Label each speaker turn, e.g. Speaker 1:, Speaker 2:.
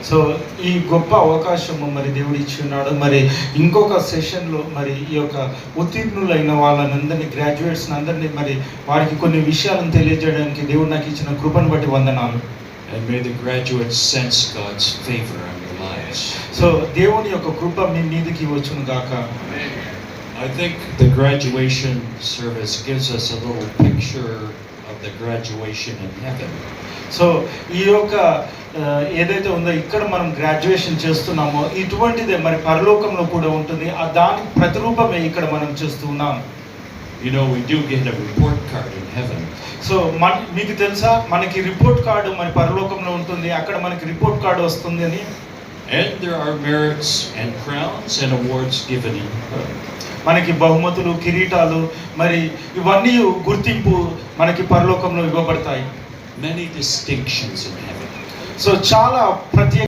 Speaker 1: So ఈ గొప్ప అవకాశము మరి దేవుడు ఇచ్చి ఉన్నాడు. మరి ఇంకొక సెషన్లో మరి ఈ యొక్క ఉత్తీర్ణులైన వాళ్ళనందరినీ, గ్రాడ్యుయేట్స్ని అందరినీ మరి వారికి కొన్ని విషయాలను తెలియజేయడానికి దేవుడు నాకు ఇచ్చిన కృపను బట్టి వందనాలు.
Speaker 2: And may the graduates sense God's favor on your lives.
Speaker 1: So దేవుని యొక్క కృప మీ మీదకి వచ్చును గాక.
Speaker 2: I think the graduation service gives us a little picture of the graduation in heaven.
Speaker 1: So ఈ యొక్క ఏదైతే ఉందో ఇక్కడ మనం గ్రాడ్యుయేషన్ చేస్తున్నామో ఇటువంటిదే మరి పరలోకంలో కూడా ఉంటుంది. దాని ప్రతిరూపమే ఇక్కడ మనం చేస్తున్నాం.
Speaker 2: You know, we do get a report card in heaven.
Speaker 1: So మీకు తెలుసా, మనకి రిపోర్ట్ కార్డు మన పరలోకంలో ఉంటుంది. అక్కడ మనకి రిపోర్ట్ కార్డు వస్తుంది అని.
Speaker 2: And there are merits and crowns and awards given in heaven.
Speaker 1: మనకి బహుమతులు, కిరీటాలు, మరి ఇవన్నీ గుర్తింపు మనకి పరలోకంలో ఇవ్వబడతాయి.
Speaker 2: Many distinctions in heaven.
Speaker 1: So చాలా ప్రత్యేక